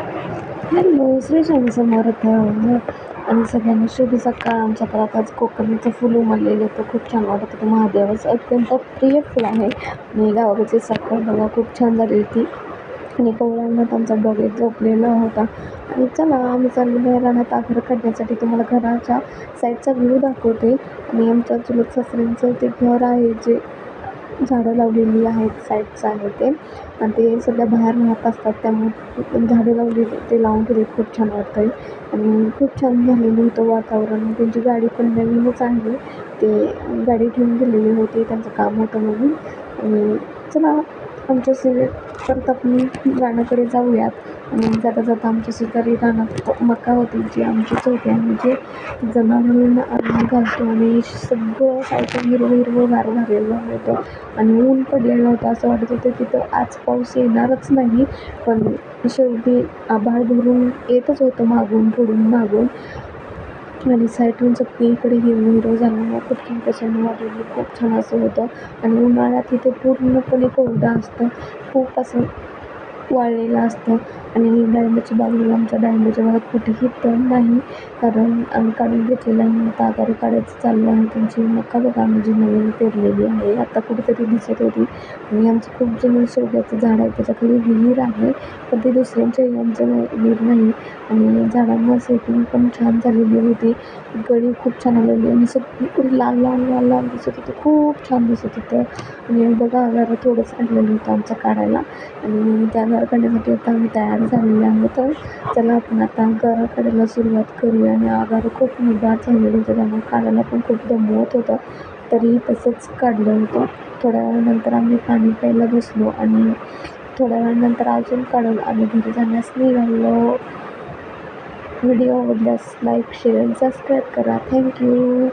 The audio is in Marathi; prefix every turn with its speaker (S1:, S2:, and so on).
S1: हॅलो, श्री स्वामी समर्थ. आणि सगळ्यांना शुभ सकाळ. आमच्या घरात आज कोकणीचं फुल उमललेलं होतं, खूप छान वाटत होतं. महादेवाचं अत्यंत प्रिय फुल आहे आणि गावाकडची सकाळ बघा खूप छान झाली होती. आणि कवळ्यांनात आमचा बगीत झोपलेला होता. आणि चला आम्ही चाललेलो रानात आगर काढण्यासाठी. तुम्हाला घराच्या साईडचा व्ह्यू दाखवते. आणि आमच्या चुलत सासऱ्यांचं ते घर आहे, जे झाडं लावलेली आहेत साईडचं आहे ते. आणि ते सध्या बाहेर राहत असतात, त्यामुळे झाडं लावली ते लावून ठेवली. खूप छान वाटतं आहे आणि खूप छान झालेलं होतं वातावरण. त्यांची गाडी पण नवीनच आहे, ते गाडी ठेवून गेलेली होती, त्यांचं काम होतं म्हणून. आणि चला आमच्या परत आपण रानाकडे जाऊयात. आणि जाता जाता आमच्या शेजारी रानात मका होती, जी आमचीच होती. आम्ही जे जनावरांना अन्न घालतो आणि सगळं साईडचं हिरवं गार झालेलं होतं आणि ऊन पडलेलं होतं. असं वाटत होतं तिथं आज पाऊस येणारच नाही, पण शेवटी आभाळ भरून येतच होतं मागून. आणि साईडून सगळीकडे हिरवं झाल्यामुळे खूप छान प्रसन्न वाटलेली, खूप छान असं होतं. आणि उन्हाळ्यात इथे पूर्णपणे कोरडं असतं, खूप असं वाळलेलं असतं. आणि डाळिंबाची बाग, आमच्या डाळिंबाच्या बागात कुठेही तण नाही, कारण आम्ही काढून घेतलेलं आहे. आता आगारू काढायचं चालू आहे. त्यांची मका बघा आम्ही जी नवीन पेरलेली आहे, आता कुठेतरी दिसत होती. आणि आमचं खूप जुनं शेवग्याचं झाड आहे, त्याच्याखाली विहीर आहे, पण ते दुसऱ्यांच्या आमचं विहीर नाही. आणि झाडांना सेटिंग पण छान झालेली होती, गळी खूप छान आलेली आणि सगळीकडे लाल लाल लाल लाल दिसत होतं, खूप छान दिसत होतं. आणि बघा आगार थोडंच राहिलेलं होतं आमचं काढायला. आणि त्या घर काढण्यासाठी आता आम्ही तयार झालेले आहोत. तर चला आपण आता घर काढायला सुरुवात करूया. आणि आगार खूप निघात झालेलं होतं, त्यामुळे काढायला पण खूप दमवत होतं, तरी तसंच काढलं होतं. थोड्या वेळानंतर आम्ही पाणी प्यायला बसलो आणि थोड्या वेळानंतर अजून काढून आम्ही घरी जाण्यास निघालो. व्हिडिओ आवडल्यास लाईक, शेअर, सबस्क्राईब करा. थँक्यू.